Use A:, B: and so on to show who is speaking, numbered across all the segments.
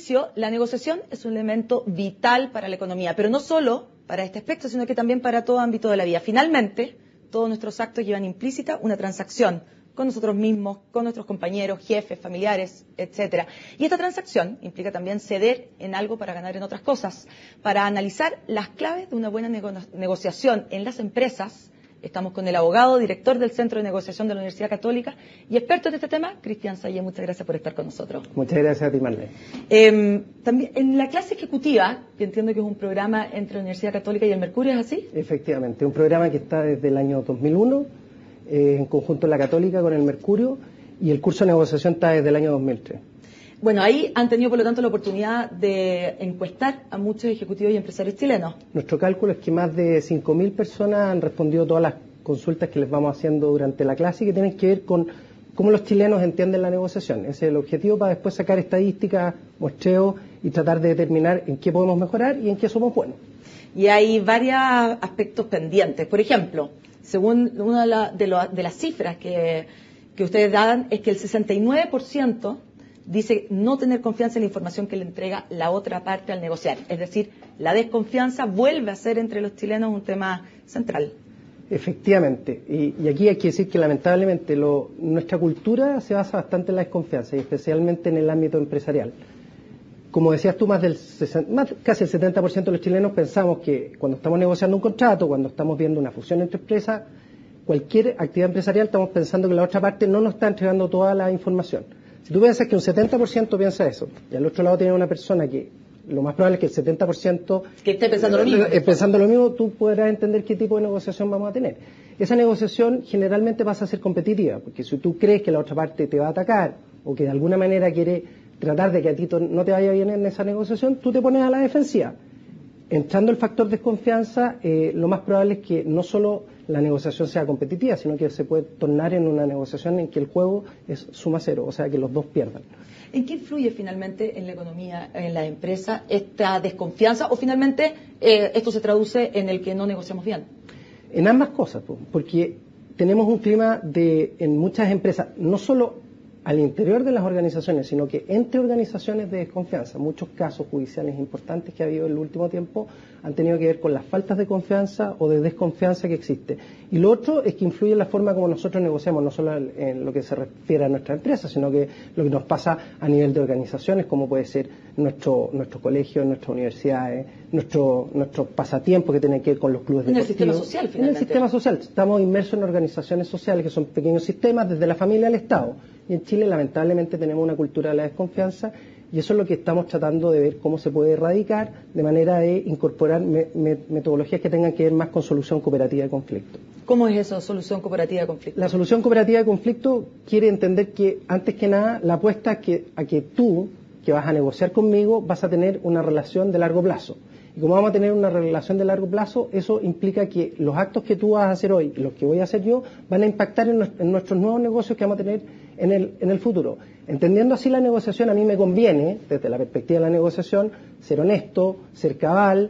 A: inicio, la negociación es un elemento vital para la economía, pero no solo para este aspecto, sino que también para todo ámbito de la vida. Finalmente, todos nuestros actos llevan implícita una transacción con nosotros mismos, con nuestros compañeros, jefes, familiares, etcétera. Y esta transacción implica también ceder en algo para ganar en otras cosas. Para analizar las claves de una buena negociación en las empresas, estamos con el abogado, director del Centro de Negociación de la Universidad Católica y experto en este tema, Cristian Salle. Muchas gracias por estar con nosotros.
B: Muchas gracias a ti, Marlene.
A: También en la clase ejecutiva, que entiendo que es un programa entre la Universidad Católica y el Mercurio, ¿es así?
B: Efectivamente, un programa que está desde el año 2001, en conjunto la Católica con el Mercurio, y el curso de negociación está desde el año 2003.
A: Bueno, ahí han tenido, por lo tanto, la oportunidad de encuestar a muchos ejecutivos y empresarios chilenos.
B: Nuestro cálculo es que más de 5.000 personas han respondido todas las consultas que les vamos haciendo durante la clase y que tienen que ver con cómo los chilenos entienden la negociación. Ese es el objetivo, para después sacar estadísticas, muestreos y tratar de determinar en qué podemos mejorar y en qué somos buenos.
A: Y hay varios aspectos pendientes. Por ejemplo, según una de las cifras que ustedes dan, es que el 69% dice no tener confianza en la información que le entrega la otra parte al negociar. Es decir, la desconfianza vuelve a ser entre los chilenos un tema central.
B: Efectivamente. Y aquí hay que decir que lamentablemente nuestra cultura se basa bastante en la desconfianza, y especialmente en el ámbito empresarial. Como decías tú, casi el 70% de los chilenos pensamos que cuando estamos negociando un contrato, cuando estamos viendo una fusión entre empresas, cualquier actividad empresarial, estamos pensando que la otra parte no nos está entregando toda la información. Si tú piensas que un 70% piensa eso, y al otro lado tiene una persona que lo más probable es que el 70%
A: que esté pensando
B: lo mismo, tú podrás entender qué tipo de negociación vamos a tener. Esa negociación generalmente pasa a ser competitiva, porque si tú crees que la otra parte te va a atacar o que de alguna manera quiere tratar de que a ti no te vaya bien en esa negociación, tú te pones a la defensiva. Entrando el factor desconfianza, lo más probable es que no solo la negociación sea competitiva, sino que se puede tornar en una negociación en que el juego es suma cero, o sea, que los dos pierdan.
A: ¿En qué influye finalmente en la economía, en la empresa, esta desconfianza o finalmente esto se traduce en el que no negociamos bien?
B: En ambas cosas, porque tenemos un clima en muchas empresas, no solo al interior de las organizaciones, sino que entre organizaciones de desconfianza. Muchos casos judiciales importantes que ha habido en el último tiempo han tenido que ver con las faltas de confianza o de desconfianza que existe. Y lo otro es que influye en la forma como nosotros negociamos, no solo en lo que se refiere a nuestra empresa, sino que lo que nos pasa a nivel de organizaciones, como puede ser nuestro colegio, nuestras universidades, nuestro pasatiempo que tiene que ver con los clubes deportivos.
A: En el sistema social, finalmente.
B: En el sistema social. Estamos inmersos en organizaciones sociales que son pequeños sistemas, desde la familia al Estado. Y en Chile, lamentablemente, tenemos una cultura de la desconfianza, y eso es lo que estamos tratando de ver cómo se puede erradicar, de manera de incorporar metodologías que tengan que ver más con solución cooperativa de conflicto.
A: ¿Cómo es eso, solución cooperativa de conflicto?
B: La solución cooperativa de conflicto quiere entender que, antes que nada, la apuesta es a que tú, que vas a negociar conmigo, vas a tener una relación de largo plazo. Y como vamos a tener una relación de largo plazo, eso implica que los actos que tú vas a hacer hoy y los que voy a hacer yo van a impactar en nuestros nuevos negocios que vamos a tener en el futuro. Entendiendo así la negociación, a mí me conviene, desde la perspectiva de la negociación, ser honesto, ser cabal,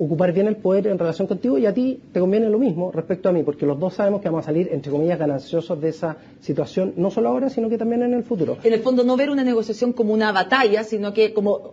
B: ocupar bien el poder en relación contigo, y a ti te conviene lo mismo respecto a mí, porque los dos sabemos que vamos a salir, entre comillas, gananciosos de esa situación, no solo ahora, sino que también en el futuro.
A: En el fondo, no ver una negociación como una batalla, sino que como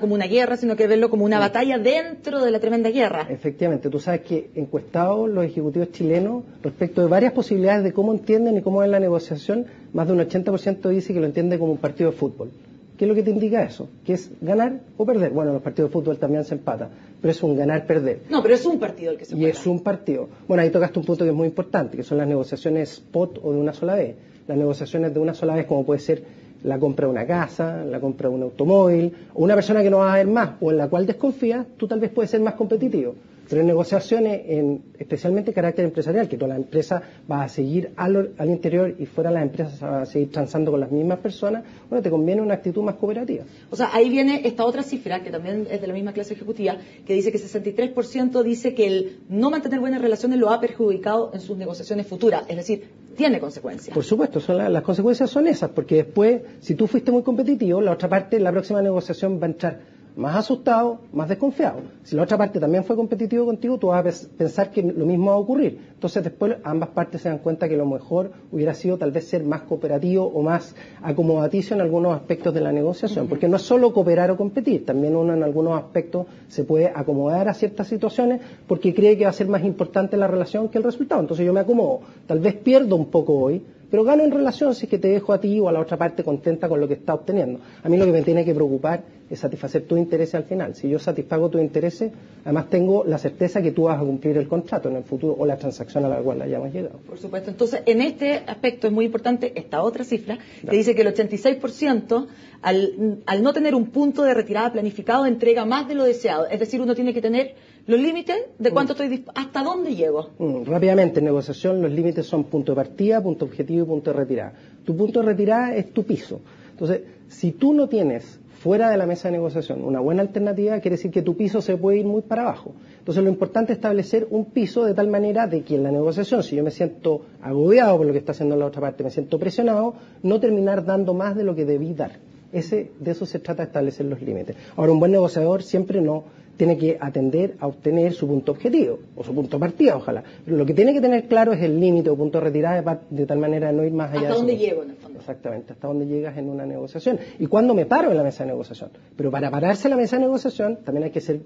A: una guerra, sino que verlo como una batalla dentro de la tremenda guerra.
B: Efectivamente, tú sabes que encuestados los ejecutivos chilenos respecto de varias posibilidades de cómo entienden y cómo ven la negociación, más de un 80% dice que lo entiende como un partido de fútbol. ¿Qué es lo que te indica eso? ¿Que es ganar o perder? Bueno, los partidos de fútbol también se empatan, pero es un ganar-perder.
A: No, pero es un partido el que se juega.
B: Y es un partido. Bueno, ahí tocaste un punto que es muy importante, que son las negociaciones spot o de una sola vez. Las negociaciones de una sola vez, como puede ser la compra de una casa, la compra de un automóvil, o una persona que no va a ver más, o en la cual desconfías, tú tal vez puedes ser más competitivo. Pero en negociaciones, especialmente de carácter empresarial, que toda la empresa va a seguir al interior y fuera las empresas van a seguir transando con las mismas personas, bueno, te conviene una actitud más cooperativa.
A: O sea, ahí viene esta otra cifra, que también es de la misma clase ejecutiva, que dice que 63% dice que el no mantener buenas relaciones lo ha perjudicado en sus negociaciones futuras, es decir, tiene consecuencias.
B: Por supuesto, las consecuencias son esas, porque después, si tú fuiste muy competitivo, la otra parte, en la próxima negociación va a entrar más asustado, más desconfiado. Si la otra parte también fue competitivo contigo, tú vas a pensar que lo mismo va a ocurrir. Entonces después ambas partes se dan cuenta que lo mejor hubiera sido tal vez ser más cooperativo o más acomodaticio en algunos aspectos de la negociación. Porque no es solo cooperar o competir, también uno en algunos aspectos se puede acomodar a ciertas situaciones porque cree que va a ser más importante la relación que el resultado. Entonces yo me acomodo. Tal vez pierdo un poco hoy, pero gano en relación si es que te dejo a ti o a la otra parte contenta con lo que está obteniendo. A mí lo que me tiene que preocupar es satisfacer tus intereses al final. Si yo satisfago tus intereses, además tengo la certeza que tú vas a cumplir el contrato en el futuro o la transacción a la cual hayamos llegado.
A: Por supuesto. Entonces, en este aspecto es muy importante esta otra cifra que dice que el 86% al no tener un punto de retirada planificado entrega más de lo deseado. Es decir, uno tiene que tener los límites de cuánto estoy hasta dónde llego.
B: Rápidamente, en negociación los límites son punto de partida, punto objetivo y punto de retirada. Tu punto de retirada es tu piso. Entonces, si tú no tienes fuera de la mesa de negociación una buena alternativa, quiere decir que tu piso se puede ir muy para abajo. Entonces, lo importante es establecer un piso de tal manera de que en la negociación, si yo me siento agobiado por lo que está haciendo la otra parte, me siento presionado, no terminar dando más de lo que debí dar. De eso se trata de establecer los límites. Ahora, un buen negociador siempre no tiene que atender a obtener su punto objetivo, o su punto de partida, ojalá. Pero lo que tiene que tener claro es el límite o punto de retirada de tal manera de no ir más allá.
A: ¿Hasta dónde llego, en el fondo?
B: Exactamente, hasta dónde llegas en una negociación. Y cuándo me paro en la mesa de negociación. Pero para pararse en la mesa de negociación también hay que ser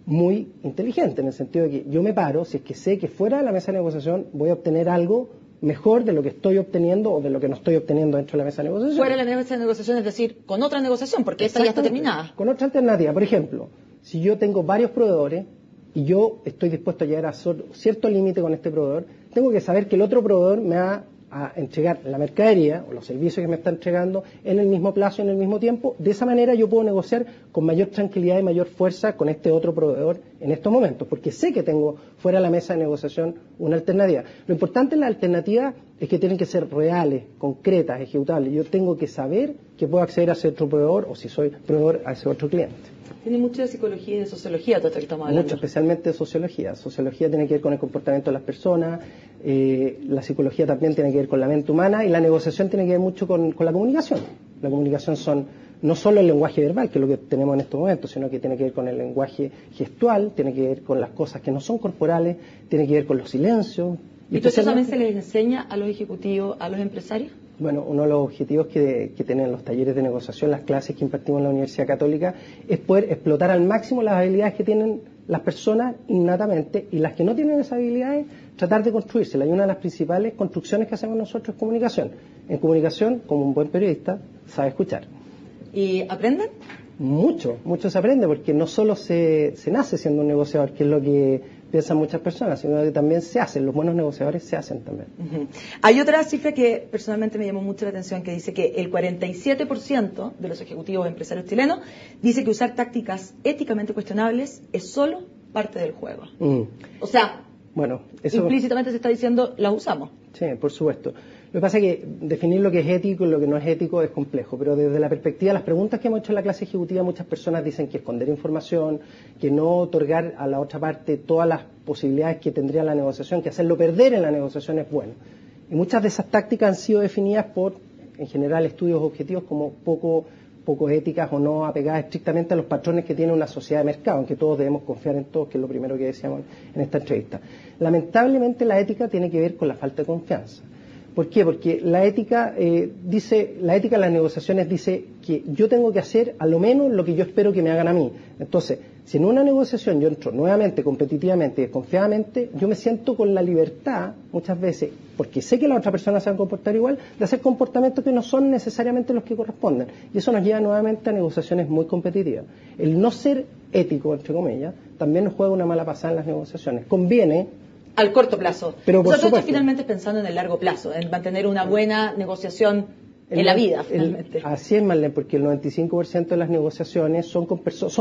B: muy inteligente, en el sentido de que yo me paro si es que sé que fuera de la mesa de negociación voy a obtener algo mejor de lo que estoy obteniendo o de lo que no estoy obteniendo dentro de la mesa de negociación.
A: Fuera de la mesa de negociación, es decir, con otra negociación, porque esta ya está terminada.
B: Con otra alternativa. Por ejemplo, si yo tengo varios proveedores y yo estoy dispuesto a llegar a cierto límite con este proveedor, tengo que saber que el otro proveedor me va a entregar la mercadería o los servicios que me está entregando en el mismo plazo y en el mismo tiempo. De esa manera yo puedo negociar con mayor tranquilidad y mayor fuerza con este otro proveedor en estos momentos, porque sé que tengo fuera de la mesa de negociación una alternativa. Lo importante en la alternativa es que tienen que ser reales, concretas, ejecutables. Yo tengo que saber que puedo acceder a ese otro proveedor o si soy proveedor a ese otro cliente.
A: Tiene mucho de psicología y de sociología todo esto que estamos hablando.
B: Mucho, especialmente de sociología. Sociología tiene que ver con el comportamiento de las personas, la psicología también tiene que ver con la mente humana y la negociación tiene que ver mucho con la comunicación. La comunicación son no solo el lenguaje verbal, que es lo que tenemos en estos momentos, sino que tiene que ver con el lenguaje gestual, tiene que ver con las cosas que no son corporales, tiene que ver con los silencios.
A: ¿Y todo eso también se les enseña a los ejecutivos, a los empresarios?
B: Bueno, uno de los objetivos que tienen los talleres de negociación, las clases que impartimos en la Universidad Católica, es poder explotar al máximo las habilidades que tienen las personas innatamente y las que no tienen esas habilidades, tratar de construírselas. Y una de las principales construcciones que hacemos nosotros es comunicación. En comunicación, como un buen periodista, sabe escuchar.
A: ¿Y aprenden?
B: Mucho se aprende, porque no solo se nace siendo un negociador, que es lo que piensan muchas personas, sino que también se hacen, los buenos negociadores se hacen también.
A: Hay otra cifra que personalmente me llamó mucho la atención, que dice que el 47% de los ejecutivos empresarios chilenos dice que usar tácticas éticamente cuestionables es solo parte del juego. O sea,
B: bueno, eso
A: implícitamente se está diciendo, las usamos.
B: Sí, por supuesto. Lo que pasa es que definir lo que es ético y lo que no es ético es complejo, pero desde la perspectiva de las preguntas que hemos hecho en la clase ejecutiva, muchas personas dicen que esconder información, que no otorgar a la otra parte todas las posibilidades que tendría la negociación, que hacerlo perder en la negociación es bueno. Y muchas de esas tácticas han sido definidas por, en general, estudios objetivos como poco éticas o no apegadas estrictamente a los patrones que tiene una sociedad de mercado, aunque todos debemos confiar en todos, que es lo primero que decíamos en esta entrevista. Lamentablemente la ética tiene que ver con la falta de confianza. ¿Por qué? Porque la ética en las negociaciones dice que yo tengo que hacer a lo menos lo que yo espero que me hagan a mí. Entonces, si en una negociación yo entro nuevamente, competitivamente y desconfiadamente, yo me siento con la libertad, muchas veces, porque sé que la otra persona se va a comportar igual, de hacer comportamientos que no son necesariamente los que corresponden. Y eso nos lleva nuevamente a negociaciones muy competitivas. El no ser ético, entre comillas, también nos juega una mala pasada en las negociaciones. Conviene
A: al corto plazo.
B: Pero
A: nosotros estamos finalmente pensando en el largo plazo, en mantener una buena negociación en la vida, finalmente.
B: Así es, Marlene, porque el 95% de las negociaciones son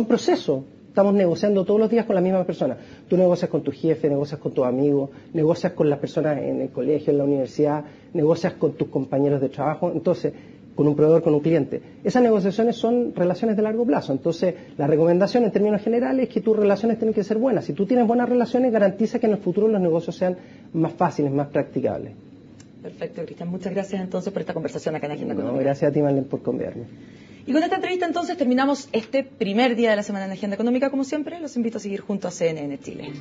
B: procesos. Estamos negociando todos los días con la misma persona. Tú negocias con tu jefe, negocias con tus amigos, negocias con las personas en el colegio, en la universidad, negocias con tus compañeros de trabajo. Entonces, con un proveedor, con un cliente. Esas negociaciones son relaciones de largo plazo. Entonces, la recomendación en términos generales es que tus relaciones tienen que ser buenas. Si tú tienes buenas relaciones, garantiza que en el futuro los negocios sean más fáciles, más practicables.
A: Perfecto, Cristian. Muchas gracias entonces por esta conversación acá en Agenda Económica.
B: Gracias a ti, Marlene, por convidarme.
A: Y con esta entrevista entonces terminamos este primer día de la Semana en Agenda Económica. Como siempre, los invito a seguir junto a CNN Chile.